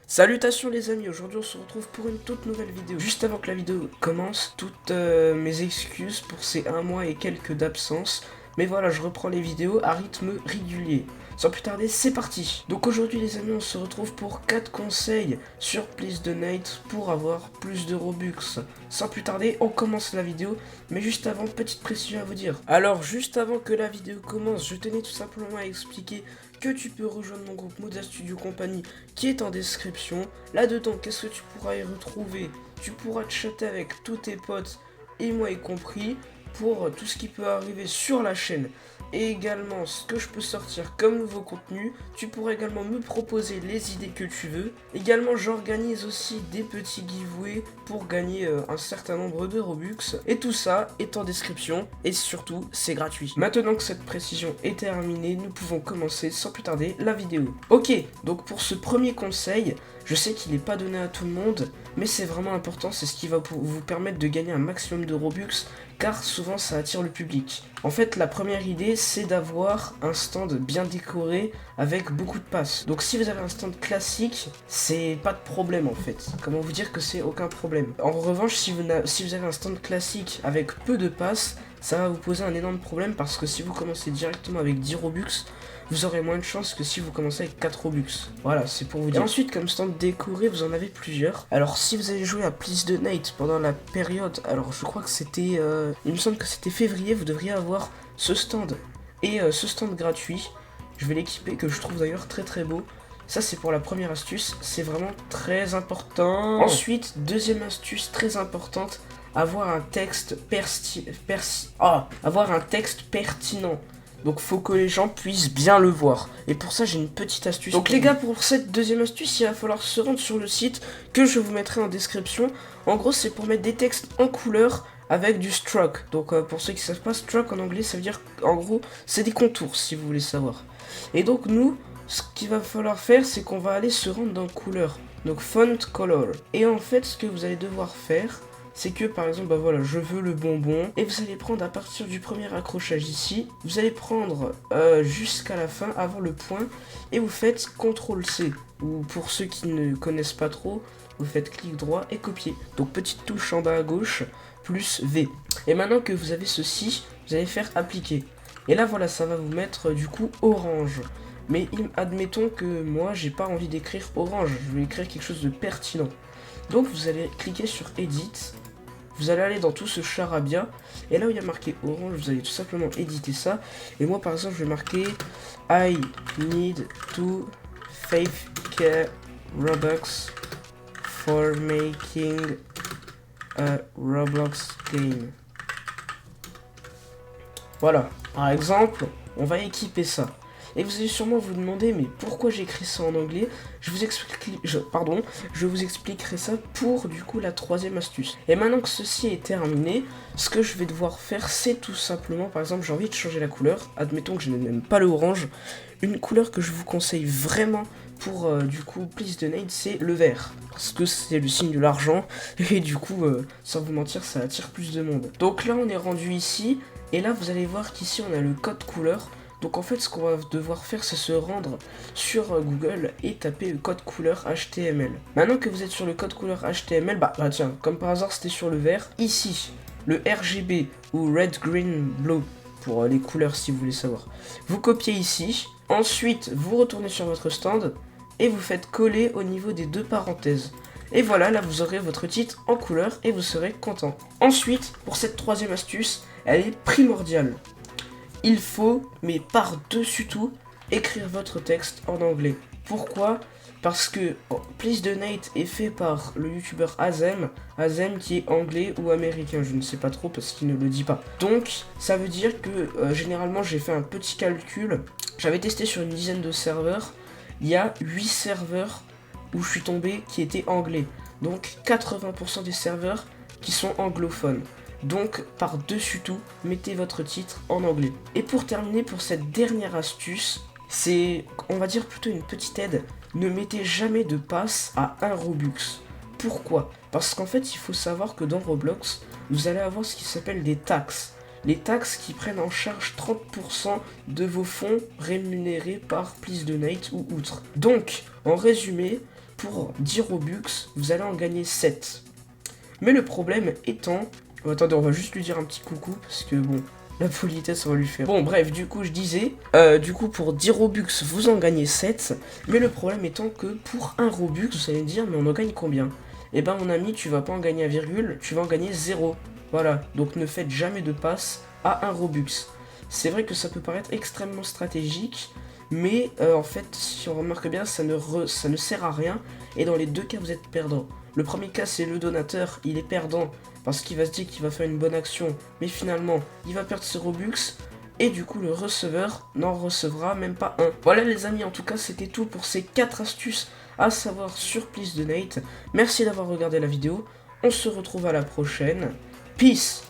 Salutations les amis, aujourd'hui on se retrouve pour une toute nouvelle vidéo. Juste avant que la vidéo commence, toutes mes excuses pour ces 1 mois et quelques d'absence. Mais voilà, je reprends les vidéos à rythme régulier. Sans plus tarder, c'est parti. Donc aujourd'hui les amis, on se retrouve pour 4 conseils sur Please Donate pour avoir plus de Robux. Sans plus tarder, on commence la vidéo. Mais juste avant, petite précision à vous dire. Alors juste avant que la vidéo commence, je tenais tout simplement à expliquer que tu peux rejoindre mon groupe Moda Studio Company qui est en description. Là-dedans, qu'est-ce que tu pourras y retrouver? Tu pourras chatter avec tous tes potes, et moi y compris, pour tout ce qui peut arriver sur la chaîne. Et également, ce que je peux sortir comme nouveau contenu, tu pourras également me proposer les idées que tu veux. Également, j'organise aussi des petits giveaways pour gagner un certain nombre de Robux. Et tout ça est en description et surtout, c'est gratuit. Maintenant que cette précision est terminée, nous pouvons commencer sans plus tarder la vidéo. Ok, donc pour ce premier conseil, je sais qu'il n'est pas donné à tout le monde, mais c'est vraiment important, c'est ce qui va vous permettre de gagner un maximum de Robux, car souvent ça attire le public. En fait, la première idée, c'est d'avoir un stand bien décoré avec beaucoup de passes. Donc si vous avez un stand classique, c'est pas de problème en fait. Comment vous dire que c'est aucun problème. En revanche, si vous avez un stand classique avec peu de passes, ça va vous poser un énorme problème parce que si vous commencez directement avec 10 Robux, vous aurez moins de chance que si vous commencez avec 4 Robux. Voilà, c'est pour vous dire. Et ensuite, comme stand décoré, vous en avez plusieurs. Alors, si vous avez joué à Please Donate pendant la période, alors je crois que c'était, il me semble que c'était février, vous devriez avoir ce stand. Et ce stand gratuit, je vais l'équiper, que je trouve d'ailleurs très très beau. Ça, c'est pour la première astuce, c'est vraiment très important. Ensuite, deuxième astuce très importante, avoir un texte avoir un texte pertinent. Donc faut que les gens puissent bien le voir. Et pour ça j'ai une petite astuce. Donc les gars, pour cette deuxième astuce, il va falloir se rendre sur le site que je vous mettrai en description. En gros, c'est pour mettre des textes en couleur avec du stroke. Donc pour ceux qui savent pas, stroke en anglais, ça veut dire en gros c'est des contours si vous voulez savoir. Et donc nous, ce qu'il va falloir faire, c'est qu'on va aller se rendre dans couleur. Donc font color. Et en fait, ce que vous allez devoir faire, c'est que par exemple, bah voilà, je veux le bonbon, et vous allez prendre à partir du premier accrochage ici, vous allez prendre jusqu'à la fin, avant le point, et vous faites CTRL-C, ou pour ceux qui ne connaissent pas trop, vous faites clic droit et copier. Donc petite touche en bas à gauche, plus V. Et maintenant que vous avez ceci, vous allez faire appliquer. Et là voilà, ça va vous mettre du coup orange. Mais admettons que moi, j'ai pas envie d'écrire orange, je veux écrire quelque chose de pertinent. Donc vous allez cliquer sur Edit. Vous allez aller dans tout ce charabia, et là où il y a marqué orange, vous allez tout simplement éditer ça. Et moi par exemple, je vais marquer I need to fake Robux for making a Roblox game. Voilà, par exemple, on va équiper ça. Et vous allez sûrement vous demander, mais pourquoi j'écris ça en anglais? Je vous expliquerai ça pour du coup la troisième astuce. Et maintenant que ceci est terminé, ce que je vais devoir faire, c'est tout simplement, par exemple, j'ai envie de changer la couleur. Admettons que je n'aime pas le orange. Une couleur que je vous conseille vraiment pour du coup Please Donate, c'est le vert. Parce que c'est le signe de l'argent. Et du coup, sans vous mentir, ça attire plus de monde. Donc là, on est rendu ici. Et là, vous allez voir qu'ici, on a le code couleur. Donc en fait, ce qu'on va devoir faire, c'est se rendre sur Google et taper le code couleur HTML. Maintenant que vous êtes sur le code couleur HTML, bah tiens, comme par hasard, c'était sur le vert. Ici, le RGB ou Red, Green, Blue, pour les couleurs si vous voulez savoir. Vous copiez ici. Ensuite, vous retournez sur votre stand et vous faites coller au niveau des deux parenthèses. Et voilà, là vous aurez votre titre en couleur et vous serez content. Ensuite, pour cette troisième astuce, elle est primordiale. Il faut, mais par-dessus tout, écrire votre texte en anglais. Pourquoi? Parce que Please Donate est fait par le youtubeur Azem qui est anglais ou américain, je ne sais pas trop parce qu'il ne le dit pas. Donc ça veut dire que généralement j'ai fait un petit calcul, j'avais testé sur une dizaine de serveurs, il y a 8 serveurs où je suis tombé qui étaient anglais. Donc 80% des serveurs qui sont anglophones. Donc par-dessus tout, mettez votre titre en anglais. Et pour terminer, pour cette dernière astuce, c'est, on va dire plutôt une petite aide. Ne mettez jamais de passe à 1 Robux. Pourquoi? Parce qu'en fait, il faut savoir que dans Roblox, vous allez avoir ce qui s'appelle des taxes. Les taxes qui prennent en charge 30% de vos fonds rémunérés par Please Donate ou outre. Donc, en résumé, pour 10 Robux, vous allez en gagner 7. Mais le problème étant... Oh, attendez, on va juste lui dire un petit coucou, parce que bon, la politesse, on va lui faire. Bon, bref, du coup, je disais, du coup, pour 10 Robux, vous en gagnez 7. Mais le problème étant que pour 1 Robux, vous allez me dire, mais on en gagne combien? Eh ben, mon ami, tu vas pas en gagner à virgule, tu vas en gagner 0. Voilà, donc ne faites jamais de passe à 1 Robux. C'est vrai que ça peut paraître extrêmement stratégique, mais en fait, si on remarque bien, ça ne sert à rien, et dans les deux cas, vous êtes perdant. Le premier cas, c'est le donateur, il est perdant, parce qu'il va se dire qu'il va faire une bonne action, mais finalement, il va perdre ses Robux, et du coup, le receveur n'en recevra même pas un. Voilà les amis, en tout cas, c'était tout pour ces 4 astuces à savoir sur Please Donate. Merci d'avoir regardé la vidéo, on se retrouve à la prochaine, peace!